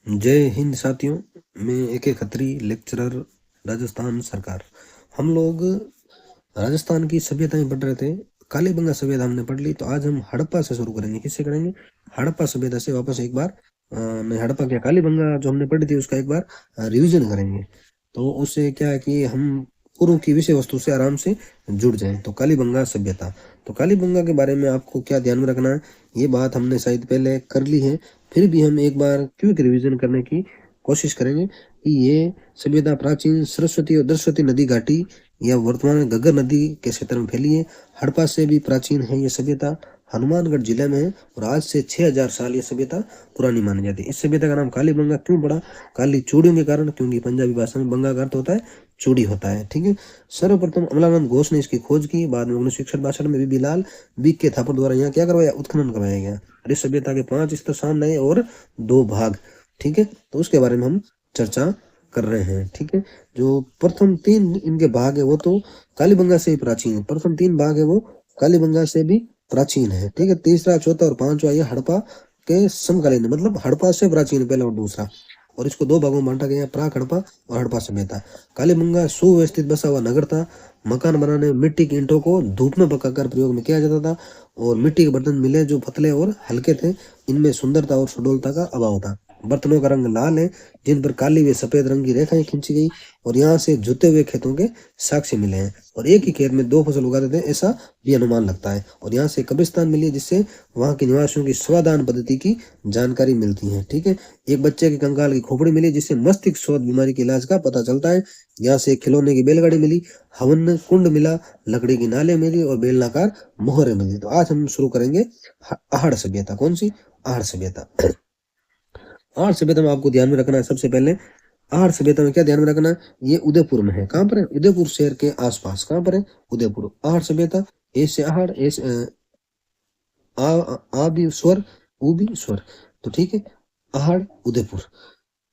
जय हिंद साथियों। मैं AK खत्री, लेक्चरर, राजस्थान सरकार। हम लोग राजस्थान की सभ्यताएं पढ़ रहे थे। कालीबंगा सभ्यता हमने पढ़ ली, तो आज हम हड़प्पा से शुरू करेंगे। किससे करेंगे? हड़प्पा सभ्यता से वापस एक बार मैं हड़प्पा क्या कालीबंगा जो हमने पढ़ी थी उसका एक बार रिवीजन करेंगे। तो उससे क्या है कि हम पूर्व की विषय वस्तु से आराम से जुड़ जाएं। तो कालीबंगा सभ्यता, तो कालीबंगा के बारे में आपको क्या ध्यान में रखना है, ये बात हमने शायद पहले कर ली है, फिर भी हम एक बार क्विक रिवीजन करने की कोशिश करेंगे कि ये सभ्यता प्राचीन सरस्वती और दरस्वती नदी घाटी या वर्तमान घग्गर नदी के क्षेत्र में फैली है। हड़प्पा से भी प्राचीन है ये सभ्यता, हनुमानगढ़ जिले में है और आज से 6000 साल ये सभ्यता पुरानी मानी जाती है। इस सभ्यता का नाम कालीबंगा क्यों पड़ा? काली चूड़ियों के कारण, क्योंकि पंजाबी भाषा में बंगा का अर्थ होता है चूड़ी होता है। ठीक है। सर्वप्रथम अमलानंद घोष ने इसकी खोज की। बाद में 1961-62 में बीबी लाल बीक के थापर द्वारा यहाँ क्या करवाया? उत्खनन करवाया गया। और इस सभ्यता के 5 स्तर सामने आए और 2 भाग। ठीक है, तो उसके बारे में हम चर्चा कर रहे हैं। ठीक है, जो प्रथम 3 इनके भाग है वो तो कालीबंगा से ही प्राचीन है। प्रथम 3 भाग है वो कालीबंगा से भी प्राचीन है। ठीक है, तीसरा, चौथा और पांचवा ये हड़प्पा के समकालीन है, मतलब हड़प्पा से प्राचीन है पहला और दूसरा। और इसको 2 भागों में बांटा गया, प्राक हड़प्पा और हड़प्पा सभ्यता। कालीबंगा सुव्यवस्थित बसा हुआ नगर था। मकान बनाने में मिट्टी की ईंटों को धूप में पकाकर प्रयोग में किया जाता था और मिट्टी के बर्तन मिले जो पतले और हल्के थे। इनमें सुंदरता और सुडौलता का अभाव था। बर्तनों का रंग लाल है, जिन पर काली व सफेद रंग की रेखाएं खींची गई और यहाँ से जुते हुए खेतों के साक्ष्य मिले हैं। और एक ही खेत में 2 फसल उगाते थे ऐसा भी अनुमान लगता है। और यहाँ से कब्रिस्तान मिली है, जिससे वहाँ के निवासियों की स्वादान पद्धति की जानकारी मिलती है। ठीक है, एक बच्चे के कंकाल की खोपड़ी मिली, जिससे मस्तिष्क शोथ बीमारी के इलाज का पता चलता है। यहाँ से एक खिलौने की बैलगाड़ी मिली, हवन कुंड मिला, लकड़ी की नाले मिली और बेलनाकार मोहरे मिली। तो आज हम शुरू करेंगे आहड़ सभ्यता। कौन सी? आहड़ सभ्यता। आहड़ सभ्यता में आपको ध्यान में रखना है, सबसे पहले आहड़ सभ्यता में क्या ध्यान में रखना है? ये उदयपुर में है। कहाँ पर है? उदयपुर शहर के आसपास। कहाँ पर है? उदयपुर। आहड़ सभ्यता, ए से आहड़, ए से आ भी स्वर, उ भी स्वर। तो ठीक है, आहड़ उदयपुर।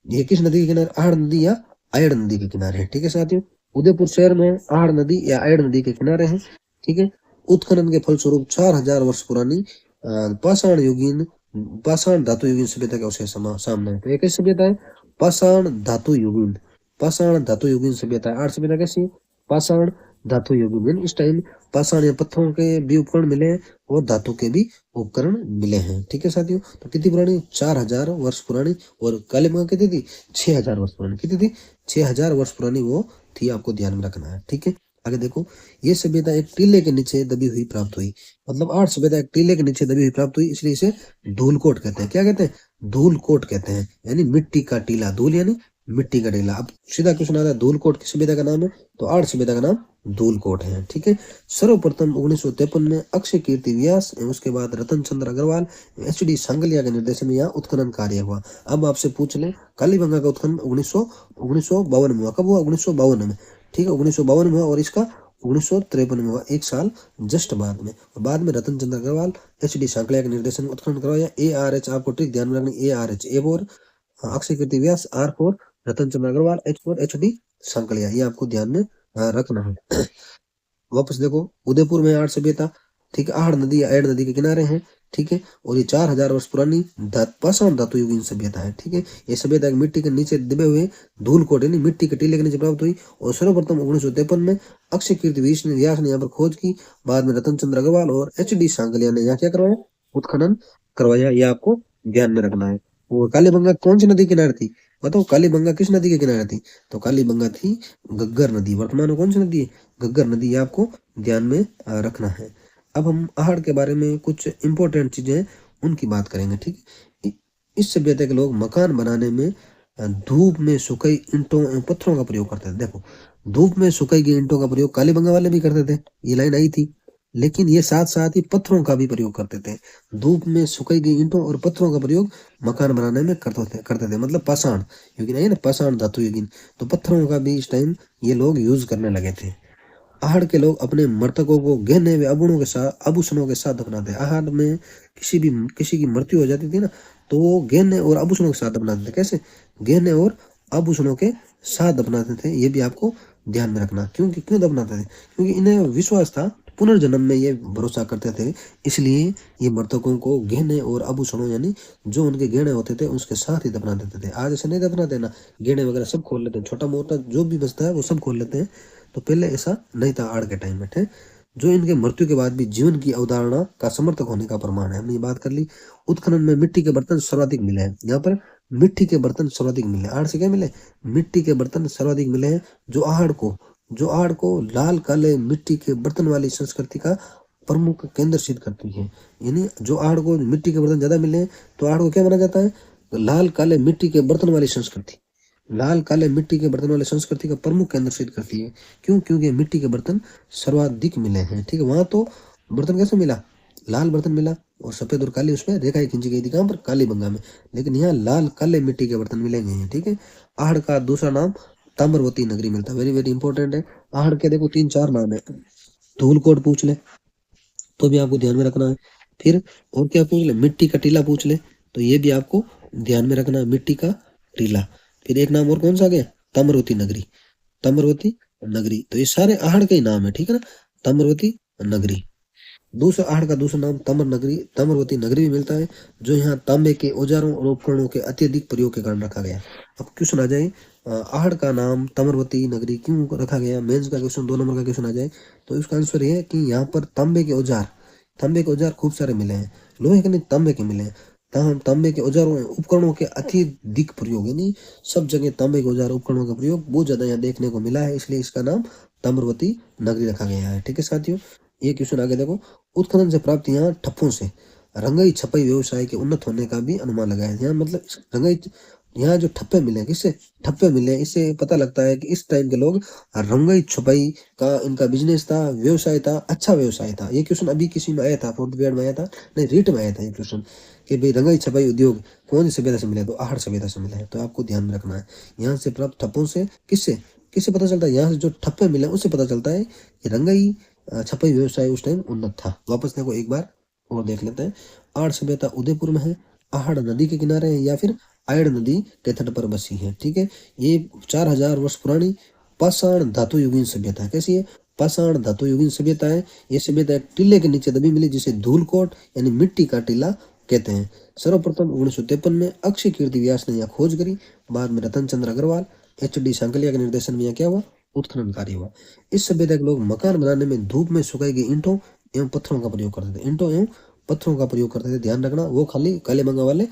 ये किस नदी के किनारे? आहड़ नदी या आयड़ नदी के किनारे है। ठीक है साथियों, उदयपुर शहर में आहड़ नदी या आयड़ नदी के किनारे है। ठीक है, उत्खनन के फलस्वरूप 4000 वर्ष पुरानी पाषाण युगीन, पाषाण धातु युगीन सभ्यता के अवशेष सामने है। तो ये कैसी सभ्यता है? पाषाण धातु युगीन, पाषाण धातु युगीन सभ्यता है। आठ सभ्यता कैसी है? पाषाण धातु युगीन। इस टाइम पाषाण या पत्थरों के भी उपकरण मिले हैं और धातु के भी उपकरण मिले हैं। ठीक है साथियों, तो कितनी पुरानी? 4000 वर्ष पुरानी। और कालीबंगा कितनी थी? 6000 वर्ष पुरानी। कितनी थी? 6000 वर्ष पुरानी वो थी, आपको ध्यान में रखना है। ठीक है, आगे देखो, ये सभ्यता एक टीले के नीचे दबी हुई प्राप्त हुई। मतलब आठ सभ्यता एक टीले के नीचे दबी हुई प्राप्त हुई, इसलिए इसे धूलकोट कहते हैं। क्या कहते हैं? धूलकोट कहते हैं, यानी मिट्टी का टीला। धूल यानी मिट्टी का टीला। अब सीधा क्वेश्चन आता है, धूलकोट किस सभ्यता का नाम है? तो आठ सभ्यता का नाम धूलकोट है। ठीक है, सर्वप्रथम 1953 में अक्षय कीर्ति व्यास एवं उसके बाद रतन चंद्र अग्रवाल, HD सांगलिया के निर्देशन में यहाँ उत्खनन कार्य हुआ। अब आपसे पूछ ले, कालीबंगा का उत्खनन 1952 में हुआ। कब हुआ? 1952 में। ठीक है, 1952 में हुआ और इसका 1953 में हुआ, एक साल जस्ट बाद में। और बाद में रतन चंद्र अग्रवाल, HD सांकलिया के निर्देशन में उत्खनन करवाया। ARH, आपको ट्रिक ध्यान में रखनी, ARH A for Akshay Kirti Vyas, R for Ratan Chandra Agrawal, H for HD Sankalia. ये आपको ध्यान में रखना है। वापस देखो, उदयपुर में आठ सभ्यता। ठीक है, आहड़ नदी या ऐड़ नदी के किनारे है। ठीक है, और ये 4000 वर्ष पुरानी पाषाण धातु युगीन सभ्यता है। ठीक है, ये सभ्यता एक मिट्टी के नीचे दबे हुए धूलकोट यानी मिट्टी के टीले के नीचे प्राप्त हुई। और सर्वप्रथम 1953 में अक्षय कीर्ति व्यास ने यहाँ पर खोज की। बाद में रतन चंद्र अग्रवाल और HD सांगलिया ने यहाँ क्या करवाया? उत्खनन करवाया। ये आपको ध्यान में रखना है। और कालीबंगा कौन सी नदी के किनारे थी? बताओ, कालीबंगा किस नदी के किनारे थी? तो कालीबंगा थी घग्गर नदी। वर्तमान में कौन सी नदी है? घग्गर नदी। आपको ध्यान में रखना है। अब हम आहड़ के बारे में कुछ इंपॉर्टेंट चीजें हैं, उनकी बात करेंगे। ठीक है, इस सभ्यता के लोग मकान बनाने में धूप में सुखाई ईंटों एवं पत्थरों का प्रयोग करते थे। देखो, धूप में सुखाई गई ईंटों का प्रयोग कालीबंगा वाले भी करते थे, ये लाइन आई थी। लेकिन ये साथ साथ ही पत्थरों का भी प्रयोग करते थे। धूप में सुखाई गई ईंटों और पत्थरों का प्रयोग मकान बनाने में करते थे। मतलब पाषाण युगीन है ना, पाषाण धातु युगीन। तो पत्थरों का भी इस टाइम ये लोग यूज करने लगे थे। आहड़ के लोग अपने मृतकों को गहने व आभूषणों के साथ दफनाते। आहड़ में किसी की मृत्यु हो जाती थी ना, तो वो गहने और आभूषणों के साथ दफनाते थे। कैसे? गहने और आभूषणों के साथ दफनाते थे। ये भी आपको ध्यान में रखना। क्यों दफनाते थे? क्योंकि इन्हें विश्वास था पुनर्जन्म में ये भरोसा करते थे, इसलिए ये मृतकों को गहने और आभूषणों यानी जो उनके गहने होते थे उसके साथ ही दफना देते थे। आज ऐसे नहीं दफनाते ना, गहने वगैरह सब खोल लेते हैं, छोटा मोटा जो भी बचता है वो सब खोल लेते हैं। तो पहले ऐसा नहीं था आड़ के टाइम में, ठीक। जो इनके मृत्यु के बाद भी जीवन की अवधारणा का समर्थक होने का प्रमाण है। हमने ये बात कर ली। उत्खनन में मिट्टी के बर्तन सर्वाधिक मिले हैं। यहाँ पर मिट्टी के बर्तन सर्वाधिक मिले, आड़ से क्या मिले, मिट्टी के बर्तन सर्वाधिक मिले हैं। जो आहड़ को लाल काले मिट्टी के बर्तन वाली संस्कृति का प्रमुख केंद्र सिद्ध करती है। यानी जो आहड़ को मिट्टी के बर्तन ज्यादा मिले हैं तो आहड़ को क्या माना जाता है, लाल काले मिट्टी के बर्तन वाली संस्कृति, लाल काले मिट्टी के बर्तन वाली संस्कृति का प्रमुख केंद्र सिद्ध करती है। क्यों, क्योंकि मिट्टी के बर्तन सर्वाधिक मिले हैं, ठीक है। वहां तो बर्तन कैसे मिला, लाल बर्तन मिला और सफेद और काली उसमें रेखाएं खींची गई थी, कहां पर, कालीबंगा में। लेकिन यहाँ लाल काले मिट्टी के बर्तन मिलेंगे हैं, ठीक है। आहड़ का दूसरा नाम ताम्रवती नगरी मिलता है, वेरी वेरी इंपॉर्टेंट है। आहड़ के देखो 3-4 नाम है। धूलकोट पूछ ले तो भी आपको ध्यान में रखना है। फिर और क्या पूछ ले, मिट्टी का टीला पूछ ले तो ये भी आपको ध्यान में रखना है, मिट्टी का टीला। फिर एक नाम और कौन सा आ गया, ताम्रवती नगरी, ताम्रवती नगरी। तो ये सारे आहड़ के ही नाम है, ठीक है ना, ताम्रवती नगरी। दूसरा आहड़ का दूसरा नाम ताम्रवती नगरी भी मिलता है, जो यहाँ तांबे के औजारों और उपकरणों के अत्यधिक प्रयोग के कारण रखा गया। अब क्वेश्चन आ जाए, आहड़ का नाम ताम्रवती नगरी क्यों रखा गया, मेंस का क्वेश्चन 2 नंबर का क्वेश्चन आ जाए तो इसका आंसर ये है कि यहाँ पर तांबे के औजार खूब सारे मिले हैं, लोहे के नहीं तांबे के मिले हैं। तांबे के औजारों उपकरणों के अत्यधिक प्रयोग, यानी सब जगह तांबे के औजार उपकरणों का प्रयोग बहुत ज्यादा यहाँ देखने को मिला है, इसलिए इसका नाम ताम्रवती नगरी रखा गया है, ठीक है साथियों। ये क्वेश्चन आगे देखो, उत्खनन से प्राप्त यहाँ ठप्पों से रंगाई छपाई व्यवसाय के उन्नत होने का भी अनुमान लगाया। यहाँ मतलब रंगाई, यहाँ जो ठप्पे मिले, किससे ठप्पे मिले, इससे पता लगता है कि इस टाइम के लोग रंगाई छपाई का इनका बिजनेस था, व्यवसाय था, अच्छा व्यवसाय था। ये क्वेश्चन अभी किसी में आया था, 4th ग्रेड में आया था, नहीं रीट में आया था ये क्वेश्चन, कि भाई रंगाई छपाई उद्योग कौन सी सभ्यता से मिला, तो आहड़ सभ्यता से मिला है। तो आपको ध्यान में रखना है, यहाँ से प्राप्त ठप्पों से किससे किससे पता चलता है, यहाँ से जो ठप्पे मिले उससे पता चलता है कि रंगाई छपाई व्यवसाय उस टाइम उन्नत था। वापस देखो एक बार और देख लेते हैं। आहड़ सभ्यता उदयपुर में है, आहड़ नदी के किनारे है या फिर आयड़ नदी के तट पर बसी है, ठीक है। ये 4000 वर्ष पुरानी पाषाण धातु युगीन सभ्यता है। कैसी है, पाषाण धातु युगीन सभ्यता है। ये सभ्यता एक टीले के नीचे दबी मिली जिसे धूलकोट यानी मिट्टी का टीला कहते हैं। सर्वप्रथम 1953 में अक्षय कीर्ति व्यास ने यहाँ खोज करी। बाद में रतन चंद्र अग्रवाल, HD सांकलिया के निर्देशन में यहाँ क्या हुआ, उत्खनन कार्य हुआ। इस सभ्यता के लोग मकान बनाने में धूप में सुखाई गई ईंटों एवं पत्थरों का प्रयोग करते थे, ईंटों एवं पत्थरों का प्रयोग करते थे। ध्यान रखना, वो खाली कालीबंगा वाले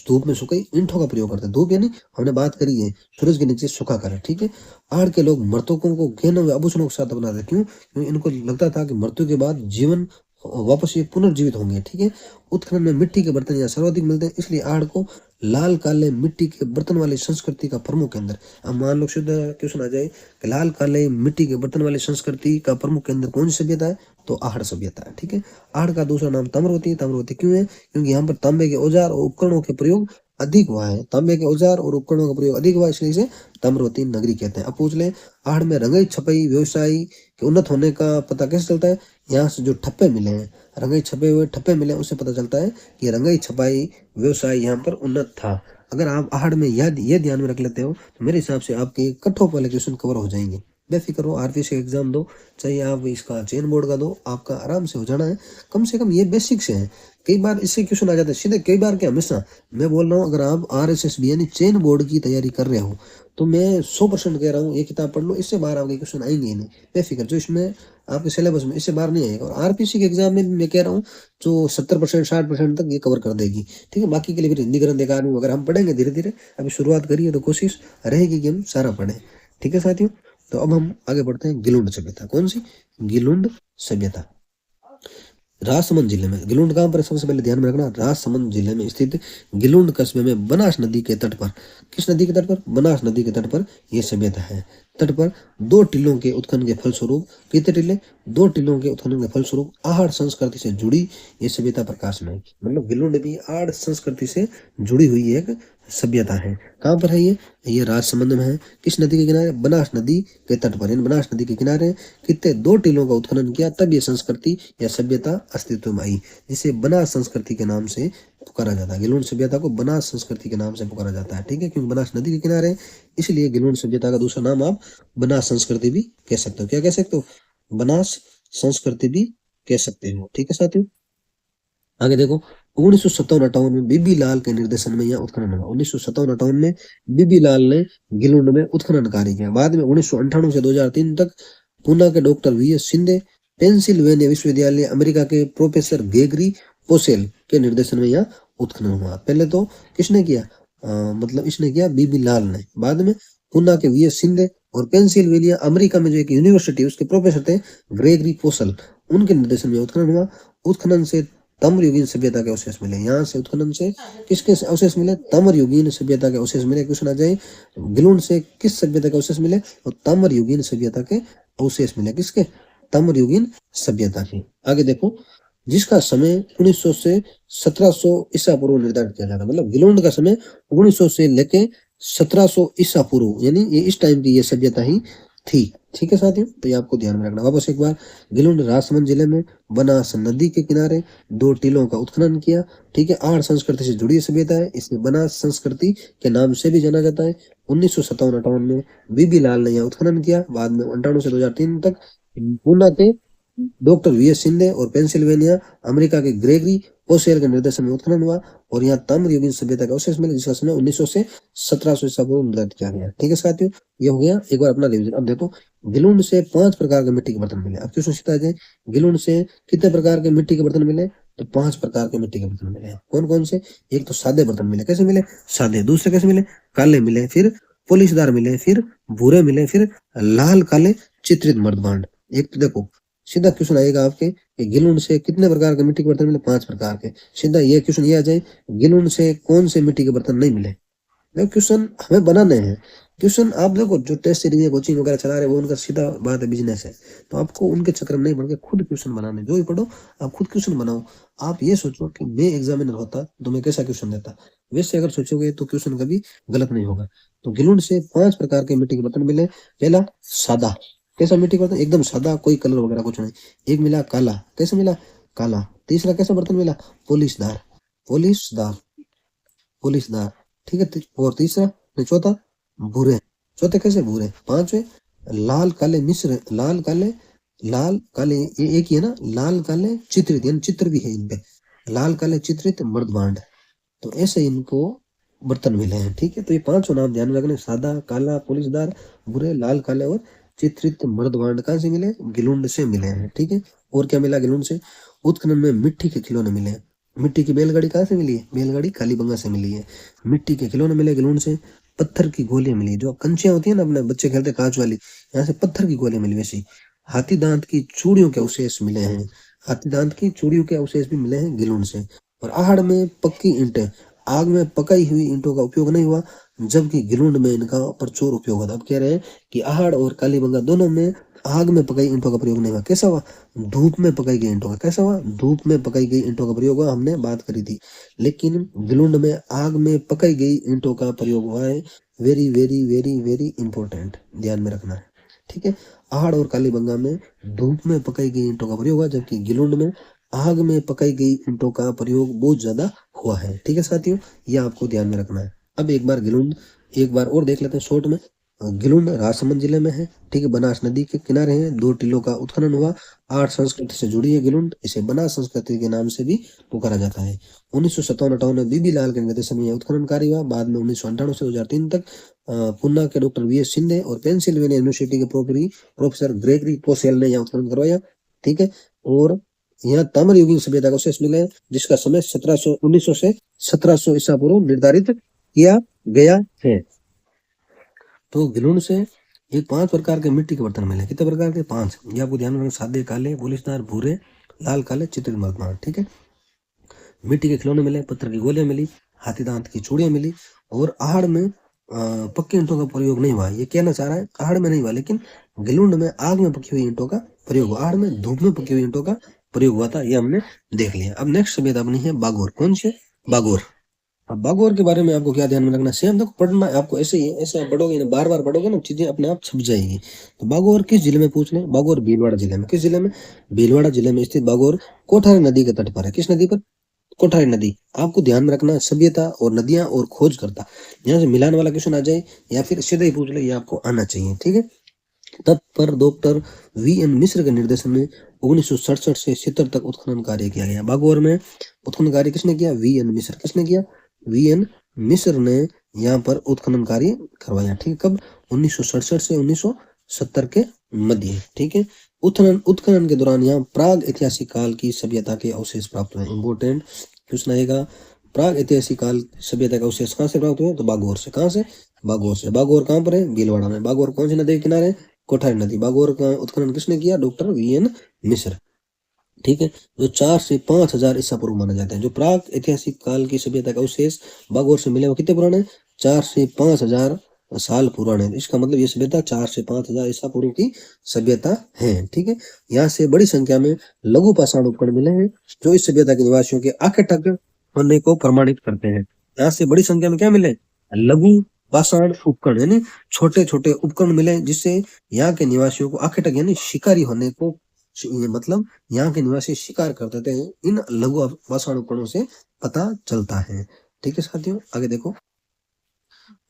धूप में सुखाई ईंटों का प्रयोग करते हैं। धूप यानी हमने बात करी है सूरज के नीचे सुखा कर, ठीक है। आहड़ के लोग मृतकों को गहनों व आभूषणों के साथ बनाते, क्यों, क्योंकि इनको लगता था कि मृत्यु के बाद जीवन वापस ये पुनर्जीवित होंगे, ठीक है। उत्खनन में मिट्टी के बर्तन यहाँ सर्वाधिक मिलते हैं, इसलिए आहड़ को लाल काले मिट्टी के बर्तन वाली संस्कृति का प्रमुख केंद्र। अब मान लो शुद्ध क्वेश्चन आ जाए कि लाल काले मिट्टी के बर्तन वाली संस्कृति का प्रमुख केंद्र कौन सी सभ्यता है, तो आहड़ सभ्यता है, ठीक है। आहड़ का दूसरा नाम ताम्रवती, ताम्रवती क्यों है, क्योंकि यहाँ पर तांबे के औजार और उपकरणों के प्रयोग अधिक हुआ है, तांबे के औजार और उपकरणों का प्रयोग अधिक हुआ, इसलिए इसे ताम्रवती नगरी कहते हैं। अब पूछ ले, आहड़ में रंगाई छपाई व्यवसाय के उन्नत होने का पता कैसे चलता है, यहाँ से जो ठप्पे मिले हैं, रंगाई छपे हुए ठप्पे मिले, उससे पता चलता है कि रंगाई छपाई व्यवसाय यहाँ पर उन्नत था। अगर आप आहड़ में ये ध्यान में रख लेते हो तो मेरे हिसाब से आपके कट ऑफ वाले क्वेश्चन कवर हो जाएंगे। बेफिक्र हो, RPC एग्जाम दो, चाहे आप इसका चेन बोर्ड का दो, आपका आराम से हो जाना है। कम से कम ये बेसिक से है, कई बार इससे क्वेश्चन आ जाते हैं सीधे, कई बार क्या हमेशा मैं बोल रहा हूँ, अगर आप RSSB यानी चेन बोर्ड की तैयारी कर रहे हो तो मैं 100% कह रहा हूँ ये किताब पढ़ लो, इससे बाहर आपके क्वेश्चन आएंगे ही नहीं, बेफिक्र। जो इसमें आपके सिलेबस में इससे बाहर नहीं आएगा। और RPC के एग्जाम में भी मैं कह रहा हूँ जो 70% 60% तक ये कवर कर देगी, ठीक है। बाकी के लिए फिर हिंदी ग्रंथ एक आदमी, अगर हम पढ़ेंगे धीरे धीरे, अभी शुरुआत करिए तो कोशिश रहेगी कि हम सारा पढ़ें, ठीक है साथियों। तो अब हम आगे बढ़ते हैं, गिलुंड सभ्यता। कौन सी, गिलुंड सभ्यता। राजसमंद जिले में, गिलुंड कहाँ पर है, सबसे पहले ध्यान में रखना, राजसमंद जिले में स्थित गिलुंड कस्बे में बनास नदी के तट पर, किस नदी के तट पर, बनास नदी के तट पर यह सभ्यता है। तट पर 2 टीलों के उत्खनन के फलस्वरूप, कितने टीले, 2 टीलों के उत्खनन के फलस्वरूप आहड़ संस्कृति से जुड़ी ये सभ्यता प्रकाश में आई। मतलब गिलुंड भी आहड़ संस्कृति से जुड़ी हुई एक सभ्यता है। कहाँ पर है ये राजसमंद में है। किस नदी के किनारे, बनास नदी के तट पर, यानी बनास नदी के किनारे कितने 2 टीलों का उत्खनन किया, तब ये संस्कृति या सभ्यता अस्तित्व में आई, जिसे बनास संस्कृति के नाम से पुकारा जाता है। गिलुंड सभ्यता को बनास संस्कृति के नाम से पुकारा जाता है, ठीक है, क्योंकि बनास नदी के किनारे, इसलिए गिलुंड सभ्यता का दूसरा नाम आप बनास संस्कृति भी कह सकते हो। क्या कह सकते हो, बनास संस्कृति भी कह सकते हो। ठीक है साथियों, आगे देखो 1957-58 में बीबी लाल के निर्देशन में यह उत्खनन हुआ। 1957-58 में बीबी लाल ने गिलुंड में उत्खनन कार्य किया। बाद में 1998 से 2003 तक पुणे के डॉक्टर वीएस शिंदे, पेंसिल्वेनिया विश्वविद्यालय अमेरिका के प्रोफेसर गेगरी पोसेल के निर्देशन में यह उत्खनन हुआ। पहले तो किसने किया, मतलब इसने किया बीबी लाल ने। बाद में पुणे के वीएस शिंदे और पेंसिल्वेनिया अमेरिका में जो एक यूनिवर्सिटी उसके प्रोफेसर थे ग्रेगरी पोसल, उनके निर्देशन में उत्खनन हुआ। उत्खनन से तम्रयुगीन सभ्यता के अवशेष मिले। यहाँ से उत्खनन से किसके अवशेष मिले, तम्रयुगीन सभ्यता के अवशेष मिले। क्वेश्चन आ जाए गिलुंड से किस सभ्यता के अवशेष मिले, तो तम्रयुगीन सभ्यता के अवशेष मिले। किसके, तम्रयुगीन सभ्यता के। आगे देखो, जिसका समय 1900 से 1700 ईसा पूर्व निर्धारित किया जाता, मतलब गिलुंड का समय 1900 से लेके 1700 ईसा पूर्व, यानी ये इस टाइम की ये सभ्यता ही थी। ठीक है साथियों, तो ये आपको ध्यान में रखना। वापस एक बार, गिलुंड राजसमंद जिले में बनास नदी के किनारे 2 टीलों का उत्खनन किया। ठीक है, आर्य संस्कृति से जुड़ी सभ्यता है, इसमें बनास संस्कृति के नाम से भी जाना जाता है। 1957-58 में बीबी लाल ने यह उत्खनन किया। बाद में 98 से 2003 तक पुणे के डॉक्टर वीएस शिंदे और पेंसिल्वेनिया अमेरिका के ग्रेगरी पोसेल के निर्देशन में उत्खनन हुआ और यहाँ ताम्रयुगीन सभ्यता का अवशेष मिले, जिसका समय 1900 से 1700 ईसा पूर्व निर्धारित किया गया। ठीक है साथियों, ये हो गया एक बार अपना रिवीजन। अब देखो, गिलुंड से 5 प्रकार के मिट्टी के बर्तन मिले। अब क्वेश्चन सीधा आ जाए, गिलुंड से कितने प्रकार के मिट्टी के बर्तन मिले, तो 5 प्रकार के मिट्टी के बर्तन मिले। कौन कौन से, एक तो सादे बर्तन मिले। कैसे मिले, सादे। दूसरे कैसे मिले, काले मिले। फिर पॉलिशदार मिले। फिर भूरे मिले। फिर लाल काले चित्रित मर्दबांड। एक तो देखो, सीधा क्वेश्चन आएगा आपके कि गिलुंड से कितने प्रकार के मिट्टी के बर्तन मिले, 5 प्रकार के। सीधा ये क्वेश्चन ये आ जाए, गिलुंड से कौन से मिट्टी के बर्तन नहीं मिले। देखो क्वेश्चन हमें बनाने हैं। क्वेश्चन आप देखो, जो टेस्ट सीरीज कोचिंग वगैरह चला रहे हैं वो उनका सीधा बात है, बिजनेस है। तो आपको उनके चक्कर में नहीं पड़ के खुद क्वेश्चन बनाने, जो भी पढ़ो आप खुद क्वेश्चन बनाओ। आप ये सोचो कि मैं एग्जामिनर होता तो मैं कैसा क्वेश्चन देता, वैसे अगर सोचोगे तो क्वेश्चन कभी गलत नहीं होगा। तो गिलुंड से 5 प्रकार के मिट्टी के बर्तन मिले। पहला सादा, कैसा मिट्टी का बर्तन, एकदम सादा, कोई कलर वगैरह कुछ नहीं। एक मिला काला, कैसे मिला, काला। तीसरा कैसा बर्तन मिला, पॉलिशदार, पॉलिशदार, पॉलिशदार। ठीक है, और तीसरा नहीं, चौथा भूरे। चौथे कैसे, भूरे। पांचवे लाल काले मिश्र, लाल काले, लाल काले, ये एक ही है ना, लाल काले चित्रित, यानी चित्र भी है इनपे, लाल काले चित्रित मर्दबांड। तो ऐसे इनको बर्तन मिले हैं। ठीक है, तो ये 5 नाम ध्यान में रखने, सादा, काला, पॉलिशदार, भूरे, लाल काले और चित्रित मर्दबांड। कहाँ से मिले, गिलुंड से मिले हैं। ठीक है, और क्या मिला गिलुंड से, उत्खनन में मिट्टी के खिलौने मिले हैं। मिट्टी की बैलगाड़ी कहाँ से मिली है, बैलगाड़ी कालीबंगा से मिली है। मिट्टी के खिलौने मिले गिलुंड से। पत्थर की गोलियां मिली, जो कंचियां होती है ना, अपने बच्चे खेलते कांच वाली, यहाँ से पत्थर की गोलियां मिली वैसी। हाथी दांत की चूड़ियों के अवशेष मिले हैं। हाथी दांत की चूड़ियों के अवशेष भी मिले हैं गिलुंड से। और आहड़ में पक्की ईंटें, आग में पकाई हुई ईंटों का उपयोग नहीं हुआ, जबकि गिलुंड में इनका प्रचुर उपयोग होता। अब कह रहे हैं कि आहड़ और कालीबंगा दोनों में आग में पकाई ईंटों का प्रयोग नहीं हुआ। कैसा हुआ, धूप में पकाई गई ईंटों का, कैसा हुआ, धूप में पकाई गई ईंटों का प्रयोग हुआ, हमने बात करी थी। लेकिन गिलुंड में आग में पकाई गई ईंटों का प्रयोग हुआ है। Very very very very important, ध्यान में रखना है। ठीक है, आहड़ और कालीबंगा में धूप में पकाई गई ईंटों का प्रयोग हुआ, जबकि गिलुंड में आग में पकाई गई ईंटों का प्रयोग बहुत ज्यादा हुआ है। ठीक है साथियों, ये आपको ध्यान में रखना है। अब एक बार गिलुंड एक बार और देख लेते हैं शॉर्ट में। गिलुंड राजसमंद जिले में है। ठीक है, बनास नदी के किनारे है। 2 टीलों का उत्खनन हुआ। आर्य संस्कृति से जुड़ी है गिलुंड, इसे बनास संस्कृति के नाम से भी पुकारा जाता है। 1957-58 में बीबी लाल के निर्देशन में यह उत्खनन कार्य हुआ। बाद में 1998 से 2003 तक पुणे के डॉक्टर वीएस शिंदे और पेंसिल्वेनिया यूनिवर्सिटी के प्रोफेसर ग्रेगरी पोसेल ने यह उत्खनन करवाया। ठीक है, और यहाँ ताम्रयुगीन सभ्यता का अवशेष मिले हैं, जिसका समय 1900 से 1700 ईसा पूर्व निर्धारित किया गया है। तो गिलुंड से एक 5 प्रकार के मिट्टी के बर्तन मिले। कितने प्रकार के, 5। ये आपको ध्यान में रखना, सादे, काले, पॉलिशदार, भूरे, लाल काले, चित्रित मर्दबांड। ठीक है, मिट्टी के खिलौने मिले, पत्थर की गोलियां मिली, हाथी दांत की चूड़ियां मिली। और आहड़ में पक्की ईंटों का प्रयोग नहीं हुआ। ये कहना चाह रहा है आहड़ में नहीं हुआ, लेकिन गिलुंड में आग में पकी हुई ईंटों का प्रयोग हुआ। आहड़ में धूप में पकी हुई ईंटों का प्रयोग हुआ था, ये हमने देख लिया। अब नेक्स्ट सभ्यता अपनी है बागोर। कौन सी, बागोर। अब बागोर के बारे में आपको क्या ध्यान में रखना, सेम देखो पढ़ना आपको ऐसे ही है, ऐसे आप पढ़ोगे ना, बार बार पढ़ोगे ना, चीजें अपने आप छप जाएगी। तो बागोर किस जिले में, पूछ ले, बागोर भीलवाड़ा जिले में। किस जिले में, भीलवाड़ा जिले में स्थित बागोर कोठारी नदी के तट पर है। किस नदी पर, कोठारी नदी। आपको ध्यान में रखना, सभ्यता और नदियां और खोजकर्ता, यहाँ से मिलान वाला क्वेश्चन आ जाए या फिर सीधा ही पूछ ले, ये आपको आना चाहिए। ठीक है, तब पर डॉक्टर वी एन मिश्र के निर्देशन में 1967 से 70 तक उत्खनन कार्य किया गया। बागौर में उत्खनन कार्य किसने किया? वी एन मिश्र। किसने किया? वी एन मिश्र ने यहाँ पर उत्खनन कार्य करवाया। ठीक है, कब? 1967 से 1970 के मध्य। ठीक है, उत्खनन के दौरान यहाँ प्राग ऐतिहासिक काल की सभ्यता के अवशेष प्राप्त हुए। इंपोर्टेंट क्वेश्चन आएगा, प्राग ऐतिहासिक काल सभ्यता का अवशेष कहाँ से प्राप्त हुए? तो बागौर से। कहाँ से? बागौर से। बागौर कहाँ पर है? भीलवाड़ा में। बागौर कौन सी नदी के किनारे? कोठारी नदी। बागौर का उत्खनन किसने किया? डॉक्टर वी एन मिश्र। ठीक है, जो 4 से 5,000 ईसा पूर्व माने जाते हैं। जो प्राग ऐतिहासिक काल की सभ्यता का अवशेष बागौर से मिले वो कितने पुराने? 4 से 5,000 साल पुराने। इसका मतलब ये सभ्यता 4 से 5,000 ईसा पूर्व की सभ्यता है। ठीक है, यहाँ से बड़ी संख्या में लघु पाषाण उपकरण मिले हैं जो इस सभ्यता के निवासियों के आखे तक होने को प्रमाणित करते हैं। यहाँ से बड़ी संख्या में क्या मिले? लघु पाषाण उपकरण, यानी छोटे छोटे उपकरण मिले जिससे यहाँ के निवासियों को आखे तक यानी शिकारी होने को, मतलब यहाँ के निवासी शिकार करते थे, इन लघु पाषाण उपकरणों से पता चलता है। ठीक है साथियों, आगे देखो।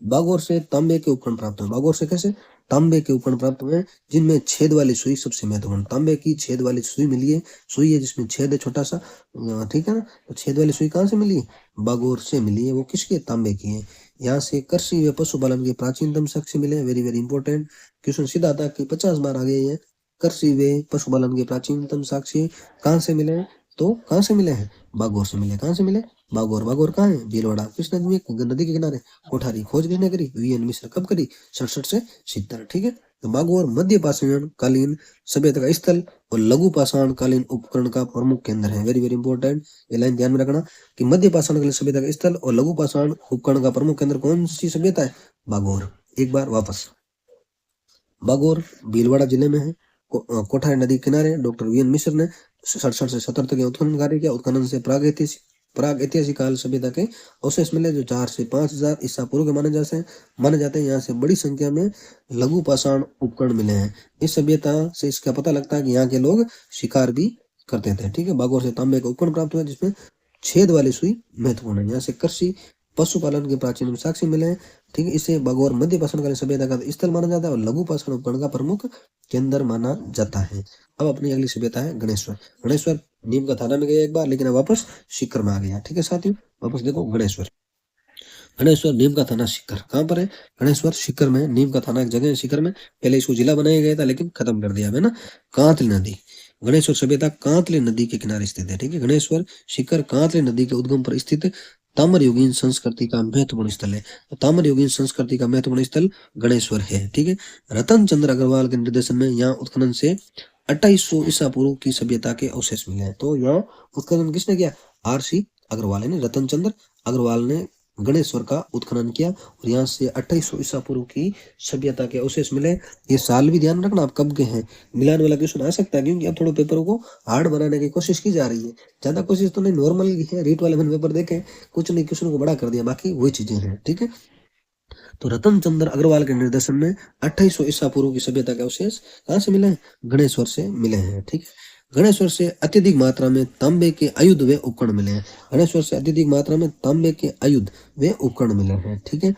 बागौर से तांबे के उपकरण प्राप्त हुए। बागौर से कैसे? तांबे के उपकरण प्राप्त हुए जिनमें छेद वाली सुई सबसे महत्वपूर्ण। तांबे की छेद वाली सुई मिली है। सुई है जिसमें छेद है छोटा सा, ठीक है ना। तो छेद वाली सुई कहाँ से मिली है? बागौर से मिली है। वो किसकी? तांबे की है। यहाँ से कृषि व पशुपालन के प्राचीनतम साक्ष्य मिले। वेरी वेरी इंपॉर्टेंट क्वेश्चन सीधा था कि 50 बार आ गया है। कृषि व पशुपालन के प्राचीनतम साक्ष्य कहाँ से मिले हैं? तो कहाँ से मिले हैं? बागौर से मिले। कहाँ से मिले? बागौर। बागौर कहाँ है? भीलवाड़ा। किस नदी में? नदी के किनारे। कोठारी। खोज किसने करी? वी एन मिश्र। कब करी? 67 से 70। ठीक है, तो बागौर मध्य पाषाण कालीन सभ्यता का स्थल और लघु पाषाण कालीन उपकरण का प्रमुख केंद्र है। वेरी वेरी इंपॉर्टेंट, ये लाइन ध्यान में रखना कि मध्य पाषाण कालीन सभ्यता का स्थल और लघु पाषाण उपकरण का प्रमुख केंद्र कौन सी सभ्यता है? बागौर। एक बार वापस, बागौर भीलवाड़ा जिले में है। कोठारी नदी के किनारे डॉक्टर वी एन मिश्र ने 67 से 70 तक उत्खनन कार्य किया। उत्खनन से प्राग ऐतिहासिक काल सभ्यता के अवशेष मिले जो 4 से 5,000 ईसा पूर्व के माने जाते हैं। यहाँ से बड़ी संख्या में लघु पाषाण उपकरण मिले हैं। इस सभ्यता से इसका पता लगता है कि यहाँ के लोग शिकार भी करते थे। ठीक है, बागौर से तांबे का उपकरण प्राप्त हुआ जिसमें छेद वाली सुई महत्वपूर्ण है। यहाँ से कृषि पशुपालन के प्राचीन साक्ष्य मिले हैं। ठीक है, इसे बागौर मध्य पाषाणकालीन सभ्यता का स्थल माना जाता है और लघु पाषाण उपकरण का प्रमुख केंद्र माना जाता है। अब अपनी अगली सभ्यता है गणेश्वर। गणेश्वर नीम का थाना में गया एक बार, लेकिन अब वापस सीकर में आ गया। ठीक है साथियों, वापस देखो गणेश्वर। गणेश्वर नीम का थाना सीकर कहाँ पर है? गणेश्वर सीकर में। नीम का थाना एक जगह है सीकर में। पहले इसको जिला बनाया गया था लेकिन खत्म कर दिया है ना। कांतली नदी। गणेश्वर सभ्यता कांतली नदी के किनारे स्थित है। ठीक है, गणेश्वर सीकर कांतली नदी के उद्गम पर स्थित ताम्र युगीन संस्कृति का महत्वपूर्ण स्थल है। तो ताम्र युगीन संस्कृति का महत्वपूर्ण स्थल गणेश्वर है। ठीक है, रतन चंद्र अग्रवाल के निर्देशन में यहाँ उत्खनन से 2800 ईसा पूर्व की सभ्यता के अवशेष मिले हैं। तो यहाँ उत्खनन किसने किया? आर.सी. अग्रवाल यानी रतन चंद्र अग्रवाल ने गणेश्वर का उत्खनन किया और यहाँ से 2800 ईसा पूर्व की सभ्यता के अवशेष मिले। ये साल भी ध्यान रखना आप कब के हैं, मिलान वाला क्वेश्चन आ सकता है क्योंकि अब थोड़े पेपरों को हार्ड बनाने की कोशिश की जा रही है। ज्यादा कोशिश तो नहीं, नॉर्मल है। रीट वाले मैंने पेपर देखे, कुछ नहीं क्वेश्चन को बड़ा कर दिया, बाकी वही चीजें हैं। ठीक है, तो रतन चंद्र अग्रवाल के निर्देशन में 2800 ईसा पूर्व की सभ्यता के अवशेष कहाँ से मिले हैं? गणेश्वर से मिले हैं। ठीक है, गणेश्वर से अत्यधिक मात्रा में तांबे के आयुध व उपकरण मिले हैं। गणेश्वर से अत्यधिक मात्रा में तांबे के आयुध व उपकरण मिले हैं। ठीक है,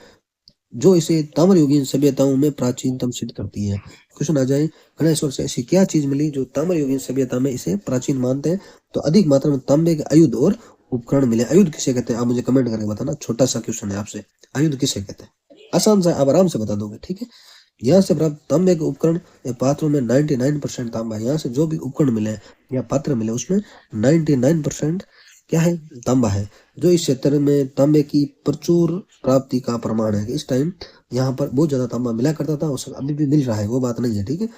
जो इसे ताम्र युगीन सभ्यताओं में प्राचीनतम सिद्ध करती है। क्वेश्चन आ जाए, गणेश्वर से ऐसी क्या चीज मिली जो ताम्र युगीन सभ्यता में इसे प्राचीन मानते हैं? तो अधिक मात्रा में तांबे के आयुध और उपकरण मिले। आयुध किसे कहते हैं आप मुझे कमेंट करके बताना। छोटा सा क्वेश्चन है आपसे, आयुध किसे कहते हैं? आसान सा, आप आराम से बता दोगे। ठीक है, यहाँ से प्राप्त तांबे के उपकरण या पात्रों में 99% तांबा है। यहाँ से जो भी उपकरण मिले या पात्र मिले उसमें 99% क्या है? तांबा है, जो इस क्षेत्र में तांबे की प्रचुर प्राप्ति का प्रमाण है। इस टाइम यहाँ पर बहुत ज्यादा तांबा मिला करता था, उस अभी भी मिल रहा है, वो बात नहीं है। ठीक है,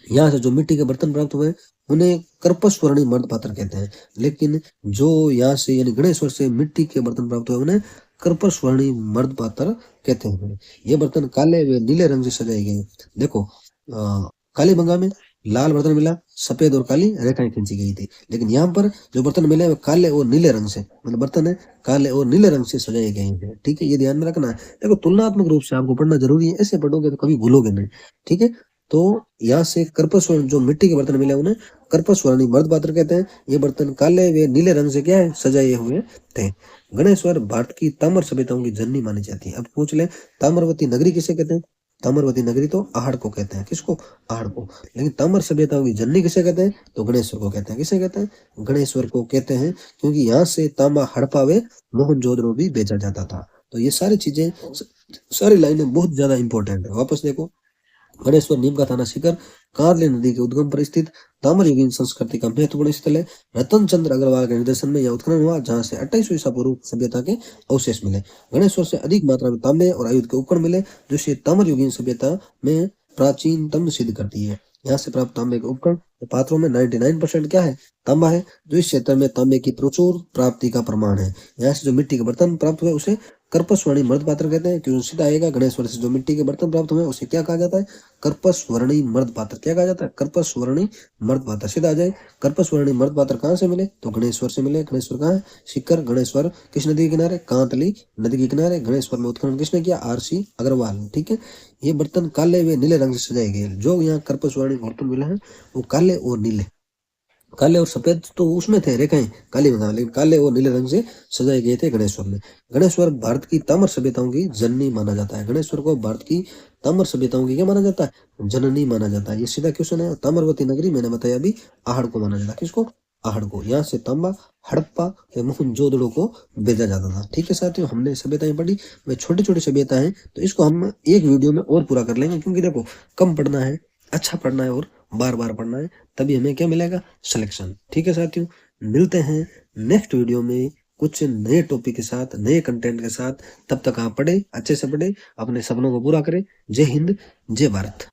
यहाँ से जो मिट्टी के बर्तन प्राप्त हुए उन्हें कर्पस्वर्णी मर्द पात्र कहते हैं। लेकिन जो यहाँ से यानी गणेश्वर से मिट्टी के बर्तन प्राप्त हुए उन्हें कर्पस्वर्णी मर्द पात्र कहते हैं। ये बर्तन काले व नीले रंग से सजाए गए। देखो काली बंगा में लाल बर्तन मिला, सफेद और काली रेखाएं खींची गई थी, लेकिन यहाँ पर जो बर्तन मिले वो काले और नीले रंग से, मतलब बर्तन है काले और नीले रंग से सजाए गए हैं। ठीक है, ये ध्यान में रखना है। देखो तुलनात्मक रूप से आपको पढ़ना जरूरी है, ऐसे पढ़ोगे तो कभी भूलोगे नहीं। ठीक है, तो यहाँ से कर्पस्वर्ण जो मिट्टी के बर्तन मिले उन्हें कर्पस्वर्णी मर्द पात्र कहते हैं। ये बर्तन काले व नीले रंग से क्या है? सजाए हुए थे। गणेश्वर भारत की ताम्र सभ्यताओं की जननी मानी जाती है। अब पूछ ले, ताम्रवती नगरी किसे कहते हैं? ताम्रवती नगरी तो आहड़ को कहते हैं, किसको, आहड़ को। लेकिन ताम्र सभ्यताओं की जननी किसे कहते हैं, तो गणेश्वर को कहते हैं। किसे कहते हैं, गणेश्वर को कहते हैं, क्योंकि यहाँ से तांबा हड़प्पा व मोहनजोदड़ो भी बेचा जाता था। तो ये सारी चीजें, सारी लाइनें बहुत ज्यादा इंपॉर्टेंट है। वापस देखो, गणेश्वर नीम का थाना शिखर कार्ले नदी के उद्गम पर स्थित ताम्रयुगीन संस्कृति का महत्वपूर्ण स्थल है। रतन चंद्र अग्रवाल के निर्देशन में यह उत्खनन हुआ, जहां से 28वीं ईसा पूर्व सभ्यता के अवशेष मिले। गणेश्वर से अधिक मात्रा में तांबे और आयुध के उपकरण मिले, जो इसे ताम्रयुगीन सभ्यता में प्राचीनतम सिद्ध करती है। यहाँ से प्राप्त तांबे के उपकरण पात्रों में 99% क्या है, तांबा है, जो इस क्षेत्र में तांबे की प्रचुर प्राप्ति का प्रमाण है। यहाँ से जो मिट्टी के बर्तन प्राप्त हुए उसे कर्पस्वर्णी मर्द पात्र कहते हैं, क्योंकि सीधा आएगा। गणेश्वर से जो मिट्टी के बर्तन प्राप्त हुए उसे क्या कहा जाता है, कर्पस्वर्णी मर्द पात्र। क्या कहा जाता है, कर्पस्वर्णी मर्द पात्र। सीधा आ जाए, कर्पस्वर्णी मर्द पात्र कहाँ से मिले, तो गणेश्वर से मिले। गणेश्वर कहाँ है, शिखर। गणेश्वर किस नदी के किनारे, कांतली नदी के किनारे। गणेश्वर में उत्खनन किसने किया, RC अग्रवाल। ठीक है, ये बर्तन काले व नीले रंग से सजाए गए। जो यहाँ कर्पस्वर्णी बर्तन मिले हैं वो काले और नीले, काले और सफेद तो उसमें थे रेखाएं काली में था, लेकिन काले और नीले रंग से सजाए गए थे गणेश्वर में। गणेश्वर भारत की ताम्र सभ्यताओं की जननी माना जाता है। गणेश्वर को भारत की ताम्र सभ्यताओं की क्या माना जाता है, जननी माना जाता है। ये सीधा क्वेश्चन है। ताम्रवती नगरी मैंने बताया अभी, आहड़ को माना जाता है। किसको, आहड़ को। यहाँ से तांबा हड़प्पा या मोहनजोदड़ो को भेजा जाता था। ठीक है साथियों, हमने सभ्यताएं पढ़ी। वे छोटी छोटी सभ्यताएं हैं, तो इसको हम एक वीडियो में और पूरा कर लेंगे, क्योंकि देखो कम पढ़ना है, अच्छा पढ़ना है और बार बार पढ़ना है, तभी हमें क्या मिलेगा, सिलेक्शन। ठीक है साथियों, मिलते हैं नेक्स्ट वीडियो में कुछ नए टॉपिक के साथ, नए कंटेंट के साथ। तब तक आप पढ़े, अच्छे से पढ़े, अपने सपनों को पूरा करें। जय हिंद, जय भारत।